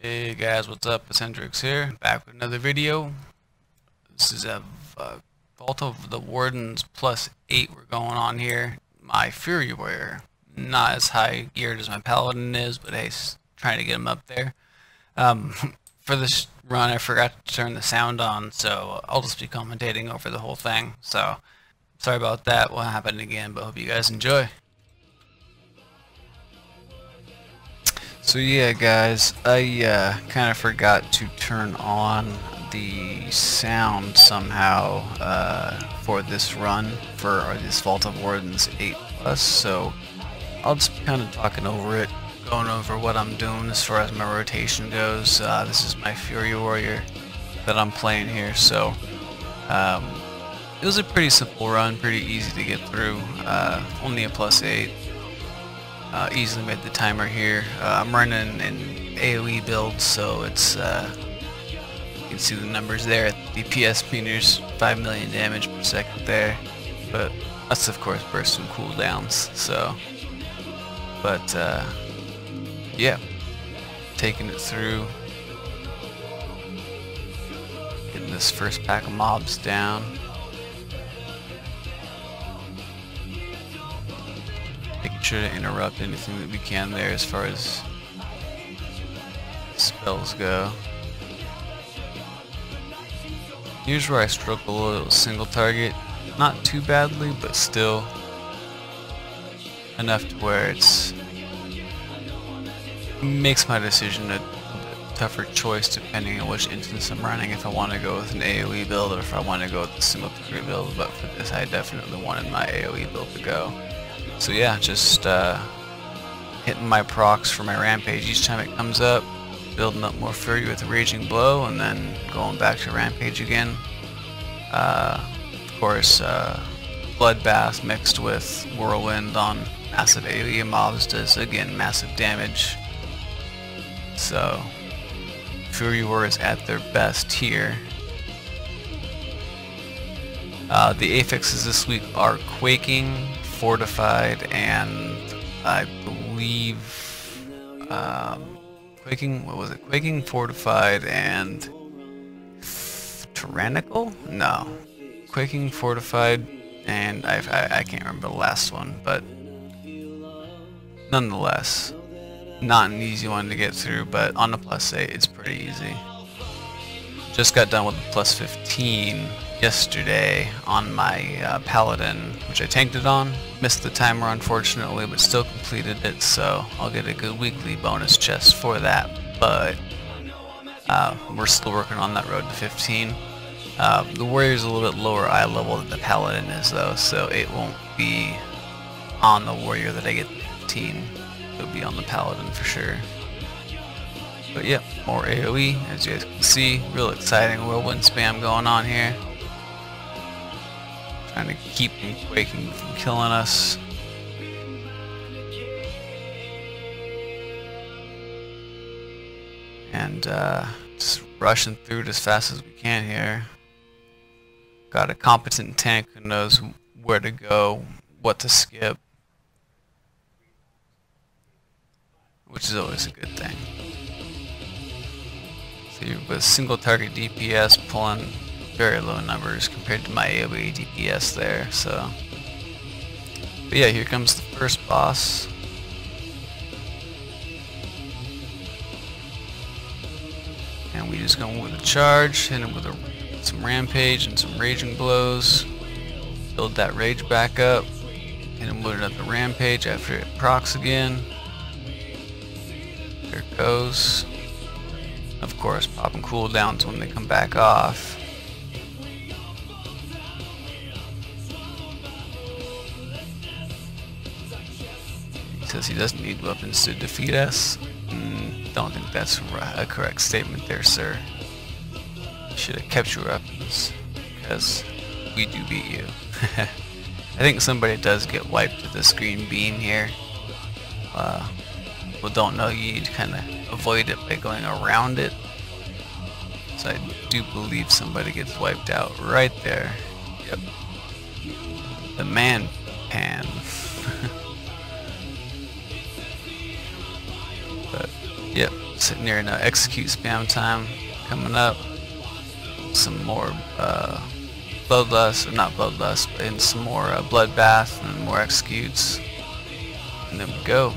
Hey guys, what's up? It's Hendrix here, back with another video. This is a Vault of the Wardens +8 we're going on here. My Fury Warrior, not as high geared as my Paladin is, but hey, trying to get him up there. For this run I forgot to turn the sound on, so I'll just be commentating over the whole thing. So, sorry about that, won't happen again, but hope you guys enjoy. So yeah guys, I kind of forgot to turn on the sound somehow for this run, for this Vault of Wardens 8+, so I'll just be kind of talking over it, going over what I'm doing as far as my rotation goes. This is my Fury Warrior that I'm playing here, so it was a pretty simple run, pretty easy to get through, only a +8. Easily made the timer here. I'm running an AoE build, so it's you can see the numbers there. DPS meters, 5 million damage per second there, but that's of course burst and cooldowns. So, but yeah, taking it through, getting this first pack of mobs down. Making sure to interrupt anything that we can there as far as spells go. Here's where I struggle a little single target. Not too badly, but still enough to where it makes my decision a tougher choice depending on which instance I'm running, if I want to go with an AoE build or if I want to go with the single target build. But for this I definitely wanted my AoE build to go. So yeah, just hitting my procs for my rampage each time it comes up, building up more fury with a raging blow, and then going back to rampage again. Of course, bloodbath mixed with whirlwind on massive AoE mobs does again massive damage. So Fury Warriors at their best here. The affixes this week are Quaking, Fortified, and I believe Quaking, what was it? Quaking, Fortified, and Tyrannical? No. Quaking, Fortified, and I can't remember the last one, but nonetheless, not an easy one to get through, but on a +8 it's pretty easy. Just got done with the +15 yesterday on my Paladin, which I tanked it on. Missed the timer unfortunately, but still completed it, so I'll get a good weekly bonus chest for that. But we're still working on that road to 15. The Warrior's a little bit lower eye level than the Paladin is though, so it won't be on the Warrior that I get 15. It'll be on the Paladin for sure. But yeah, more AoE, as you guys can see. Real exciting whirlwind spam going on here. Trying to keep them Quaking from killing us. And just rushing through it as fast as we can here. Got a competent tank who knows where to go, what to skip, which is always a good thing. So you're with single target DPS pulling very low numbers compared to my AoE DPS there, so. But yeah, here comes the first boss. And we just go with a charge, hit him with some rampage and some raging blows. Build that rage back up. Hit him with another rampage after it procs again. There it goes. Of course, popping cooldowns when they come back off. He says he doesn't need weapons to defeat us. Don't think that's a correct statement there, sir. You should have kept your weapons, because we do beat you. I think somebody does get wiped with this green bean here. People don't know you need to kind of avoid it by going around it. So I do believe somebody gets wiped out right there. Yep. The man pan. But yep, sitting near execute spam time coming up. Some more bloodlust, or not bloodlust, but in some more bloodbath and more executes. And there we go.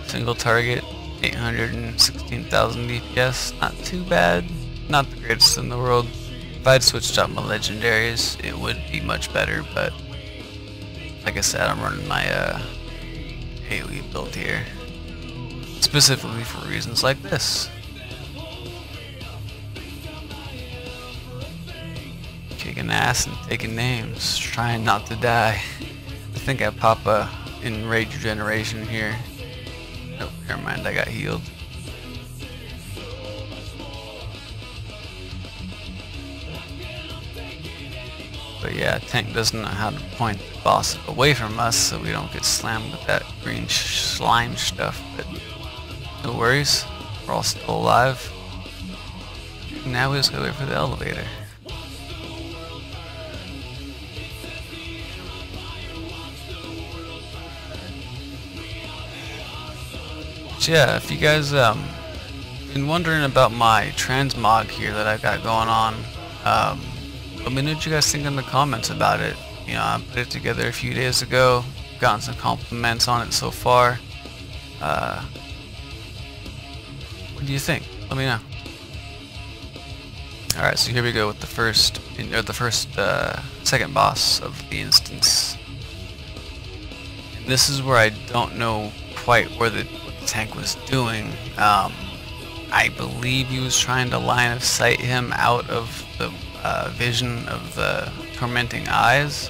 Single target, 816,000 DPS. Not too bad. Not the greatest in the world. If I'd switched out my legendaries, it would be much better, but like I said, I'm running my AoE build here, specifically for reasons like this. Kicking ass and taking names, trying not to die. I think I pop a enrage regeneration here. Nope, never mind, I got healed. But yeah, tank doesn't know how to point the boss away from us so we don't get slammed with that green slime stuff, but no worries, we're all still alive. Now we just gotta wait for the elevator. But yeah, if you guys been wondering about my transmog here that I got going on, let me know what you guys think in the comments about it. You know, I put it together a few days ago, gotten some compliments on it so far. What do you think? Let me know. Alright, so here we go with the second boss of the instance. And this is where I don't know quite what the tank was doing. I believe he was trying to line of sight him out of the vision of the tormenting eyes,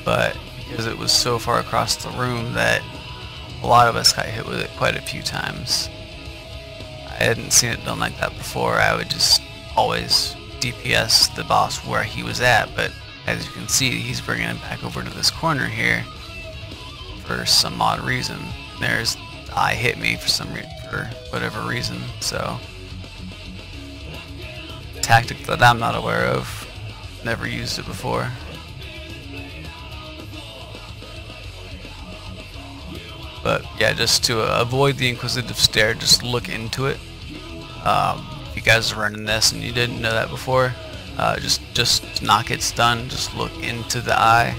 but because it was so far across the room that a lot of us got hit with it quite a few times. I hadn't seen it done like that before. I would just always DPS the boss where he was at, but as you can see, he's bringing it back over to this corner here for some odd reason. There's the eye hit me for whatever reason, so tactic that I'm not aware of. Never used it before. But yeah, just to avoid the inquisitive stare, just look into it. If you guys are running this and you didn't know that before, just knock it stun, just look into the eye,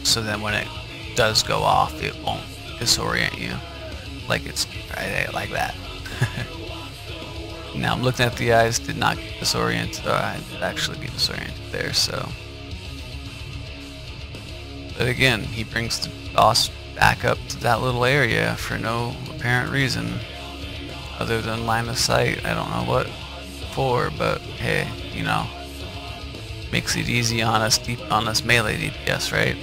so then when it does go off, it won't disorient you like it's right like that. Now I'm looking at the eyes, did not get disoriented, or I did actually get disoriented there, so. But again, he brings the boss back up to that little area for no apparent reason, other than line of sight. I don't know what for, but hey, you know, makes it easy on us, deep on us melee DPS, right?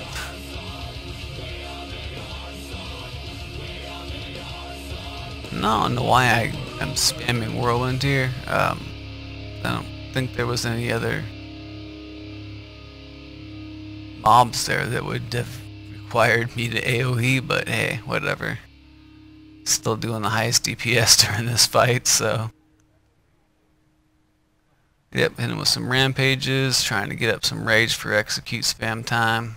No, I don't know why I'm spamming Whirlwind here. I don't think there was any other mobs there that would have required me to AoE, but hey, whatever. Still doing the highest DPS during this fight, so. Yep, hitting with some rampages, trying to get up some rage for execute spam time.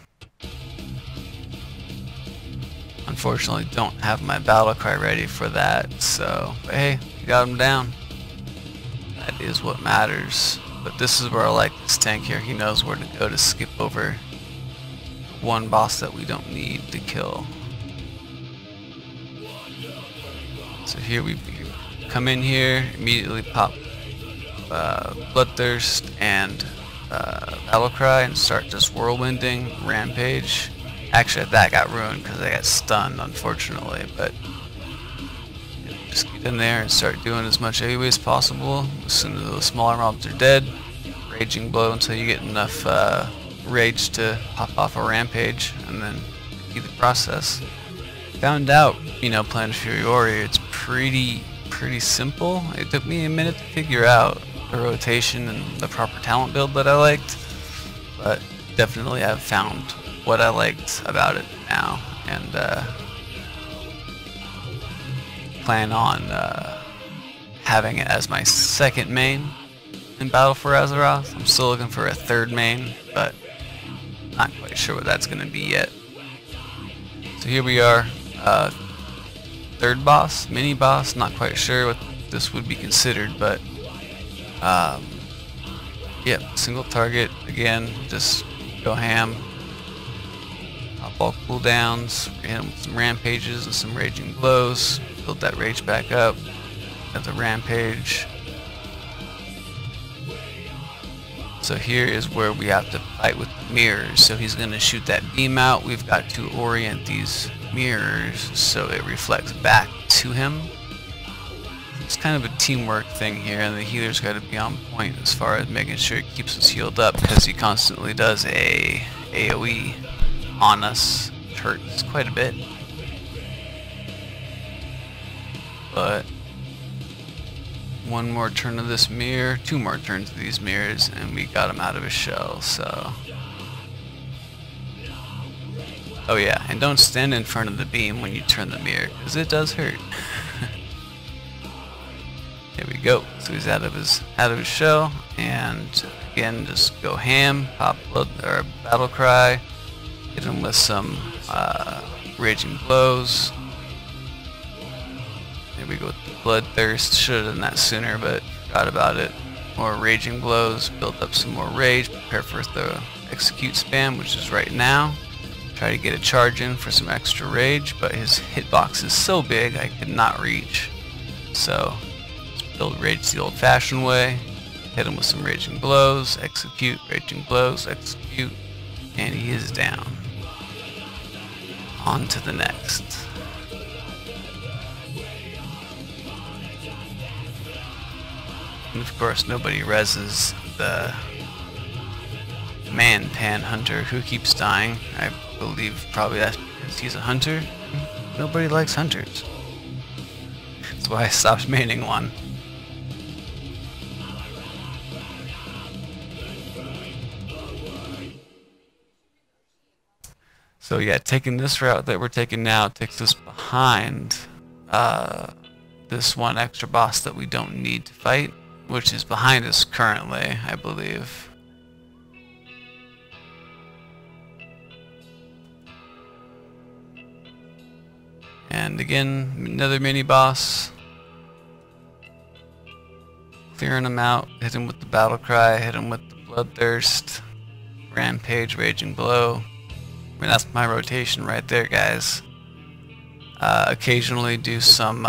Unfortunately, don't have my battle cry ready for that, so, but hey, got him down. That is what matters. But this is where I like this tank here. He knows where to go to skip over one boss that we don't need to kill. So here we come in here, immediately pop Bloodthirst and Battlecry and start just whirlwinding, rampage. Actually, that got ruined because I got stunned, unfortunately, but just get in there and start doing as much AoE as possible. As soon as the smaller mobs are dead, raging blow until you get enough rage to pop off a rampage, and then complete the process. Found out, you know, playing Fury, it's pretty simple. It took me a minute to figure out the rotation and the proper talent build that I liked, but definitely I've found what I liked about it now, and plan on having it as my second main in Battle for Azeroth. I'm still looking for a third main, but not quite sure what that's going to be yet. So here we are, third boss, mini boss. Not quite sure what this would be considered, but yep, single target again. Just go ham. Pop all cooldowns. Hit him with some rampages and some raging blows. Build that rage back up. Another rampage. So here is where we have to fight with the mirrors. So he's going to shoot that beam out. We've got to orient these mirrors so it reflects back to him. It's kind of a teamwork thing here, and the healer's got to be on point as far as making sure it keeps us healed up, because he constantly does a AoE on us. It hurts quite a bit. But one more turn of this mirror, 2 more turns of these mirrors, and we got him out of his shell. So, oh yeah, and don't stand in front of the beam when you turn the mirror, because it does hurt. There we go. So he's out of his shell, and again, just go ham, pop blood or battle cry, hit him with some raging blows. There we go with the bloodthirst. Should have done that sooner, but forgot about it. More raging blows, build up some more rage, prepare for the execute spam, which is right now. Try to get a charge in for some extra rage, but his hitbox is so big I could not reach. So build rage the old-fashioned way, hit him with some raging blows, execute, raging blows, execute, and he is down. On to the next. And of course nobody reses the man-pan hunter who keeps dying. I believe probably that's because he's a hunter. Nobody likes hunters. That's why I stopped maining one. So yeah, taking this route that we're taking now takes us behind this one extra boss that we don't need to fight, which is behind us currently, I believe. And again, another mini boss. Clearing him out, hit him with the battle cry, hit him with the bloodthirst, rampage, raging blow. I mean, that's my rotation right there, guys. Occasionally do some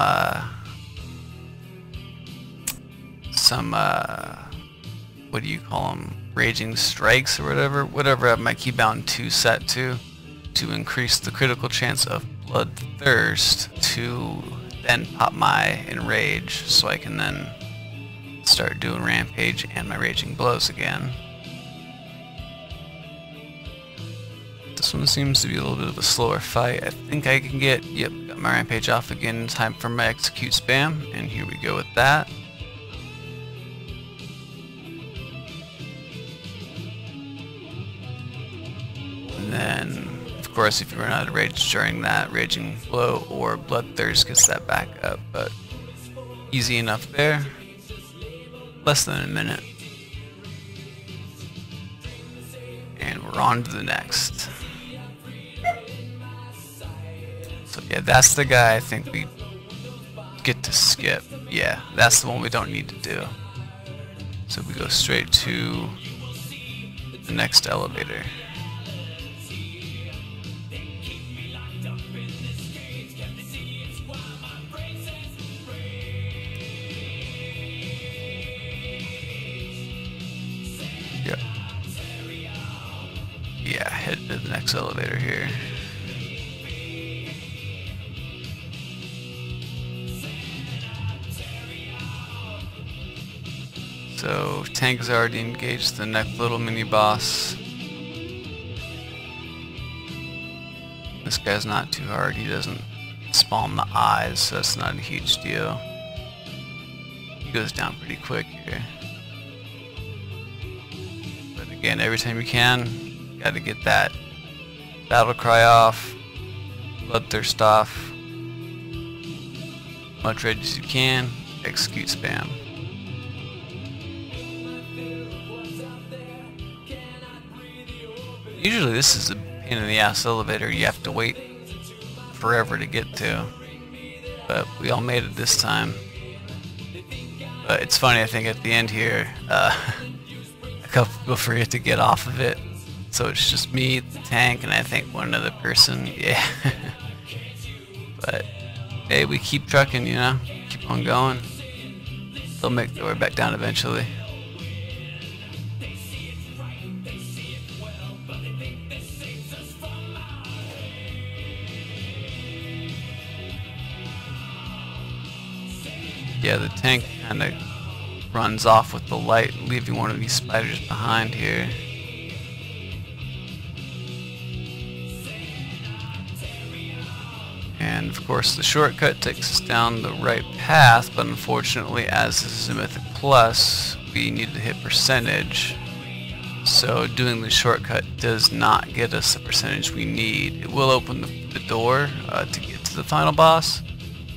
what do you call them? Raging strikes or whatever I have my keybound 2 set to increase the critical chance of bloodthirst to then pop my enrage, so I can then start doing rampage and my raging blows again. This one seems to be a little bit of a slower fight. I think I can get, yep, got my rampage off again in time for my execute spam, and here we go with that. And then, of course, if you run out of rage during that, raging blow or bloodthirst gets that back up, but easy enough there. Less than a minute. And we're on to the next. So yeah, that's the guy I think we get to skip. Yeah, that's the one we don't need to do. So we go straight to the next elevator. Yep. Yeah, head to the next elevator here. So tank has already engaged the next little mini boss. This guy's not too hard. He doesn't spawn the eyes, so that's not a huge deal. He goes down pretty quick here. But again, every time you can, you gotta get that battle cry off, bloodthirst off, much rage as you can, execute spam. Usually this is a pain in the ass elevator you have to wait forever to get to. but we all made it this time. But it's funny, I think at the end here, a couple people forget to get off of it. So it's just me, the tank, and I think one other person. Yeah. But hey, we keep trucking, you know, keep on going. They'll make their way back down eventually. Yeah, the tank kind of runs off with the light, leaving one of these spiders behind here. And of course the shortcut takes us down the right path, but unfortunately, as this is a Mythic Plus, we need to hit percentage. So doing the shortcut does not get us the percentage we need. It will open the door to get to the final boss,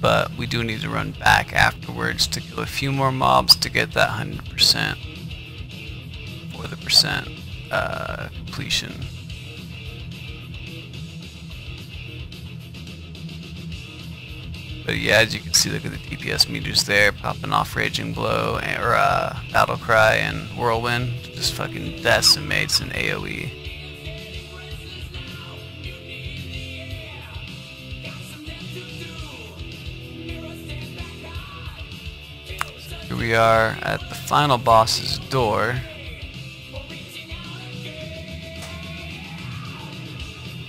but we do need to run back afterwards to kill a few more mobs to get that 100% for the percent completion. But yeah, as you can see, look at the DPS meters there, popping off Raging Blow, or Battle Cry and Whirlwind, just fucking decimates an AoE. Here we are at the final boss's door.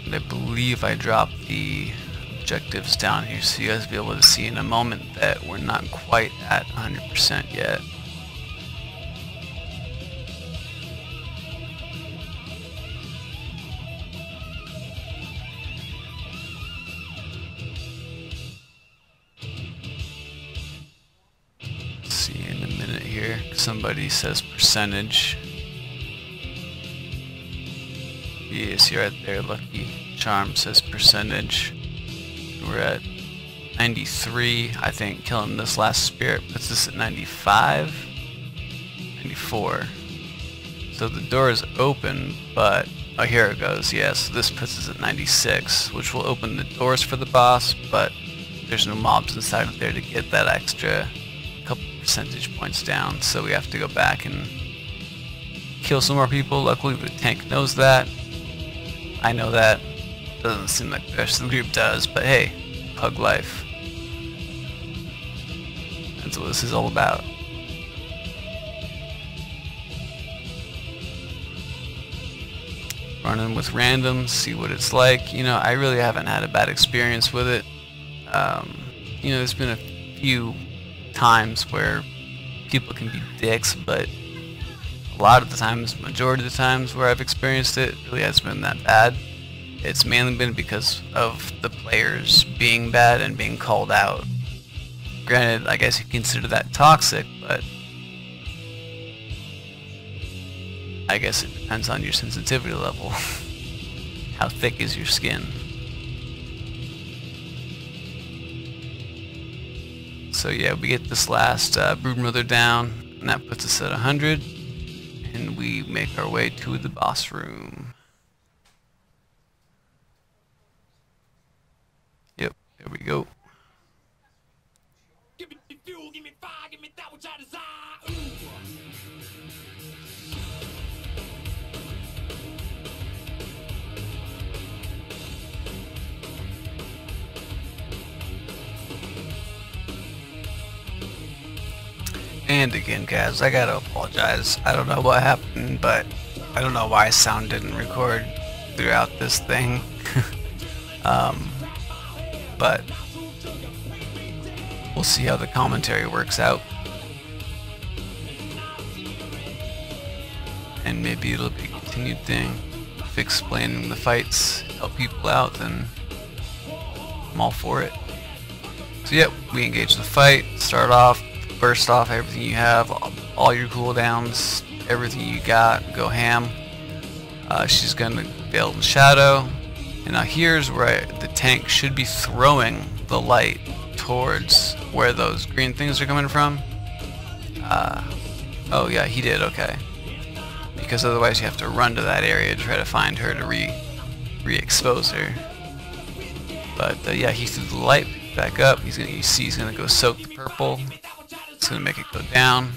And I believe I dropped the objectives down here so you guys will be able to see in a moment that we're not quite at 100% yet. Let's see in a minute here. Somebody says percentage. Yes, you're right there, Lucky Charm says percentage. We're at 93. I think killing this last spirit puts us at 95, 94. So the door is open, but oh, here it goes. Yes, so this puts us at 96, which will open the doors for the boss, but there's no mobs inside of there to get that extra couple percentage points down. So we have to go back and kill some more people. Luckily the tank knows that. I know that. Doesn't seem like the rest of the group does, but hey, pug life. That's what this is all about. Running with randoms, see what it's like. You know, I really haven't had a bad experience with it. You know, there's been a few times where people can be dicks, but a lot of the times, majority of the times where I've experienced it, really hasn't been that bad. It's mainly been because of the players being bad and being called out. Granted, I guess you consider that toxic, but I guess it depends on your sensitivity level. How thick is your skin? So yeah, we get this last Broodmother down, and that puts us at 100, and we make our way to the boss room. Yep, there we go. Give me fuel, give me fire, give me that which I desire. And again, guys, I gotta apologize. I don't know what happened, but I don't know why sound didn't record throughout this thing. But we'll see how the commentary works out. And maybe it'll be a continued thing. If explaining the fights help people out, then I'm all for it. So yep, we engage the fight, start off, burst off everything you have, all your cooldowns, everything you got, go ham. She's gonna Veil in Shadow. And now here's where the tank should be throwing the light towards where those green things are coming from. Oh yeah, he did, okay. Because otherwise you have to run to that area to try to find her to re-expose her. But yeah, he threw the light back up. You see he's gonna go soak the purple. It's gonna make it go down.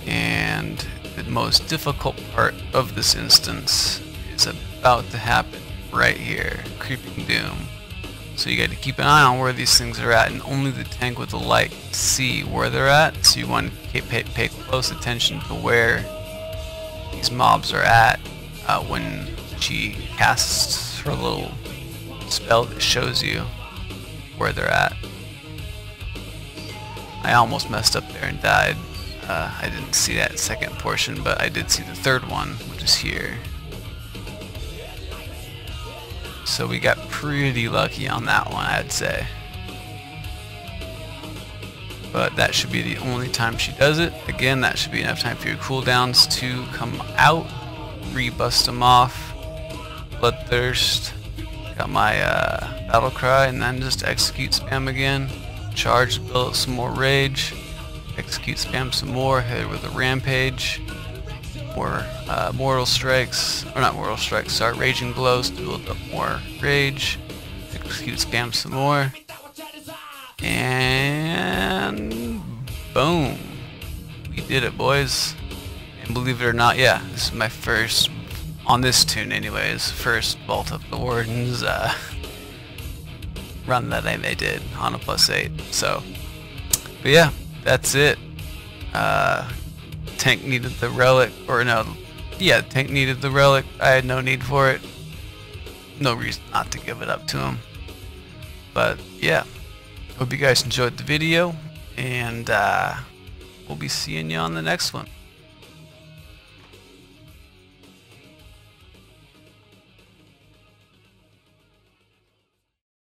And the most difficult part of this instance is about to happen right here. Creeping Doom. So you got to keep an eye on where these things are at, and only the tank with the light can see where they're at. So you want to pay close attention to where these mobs are at when she casts her little spell that shows you where they're at. I almost messed up there and died. I didn't see that second portion, but I did see the third one, which is here. So we got pretty lucky on that one, I'd say. But that should be the only time she does it. Again, that should be enough time for your cooldowns to come out. Rebust them off. Bloodthirst. Got my battle cry, and then just execute spam again. Charge, build up some more rage. Execute spam some more. Hit her with a rampage. More mortal strikes, or not mortal strikes, sorry, raging blows to build up more rage. Execute spam some more. And boom. We did it, boys. And believe it or not, yeah, this is my first, on this tune anyways, first Vault of the Wardens run that I did on a +8. So, but yeah, that's it. Tank needed the relic, or no, yeah, tank needed the relic. I had no need for it. No reason not to give it up to him. But yeah, hope you guys enjoyed the video, and we'll be seeing you on the next one.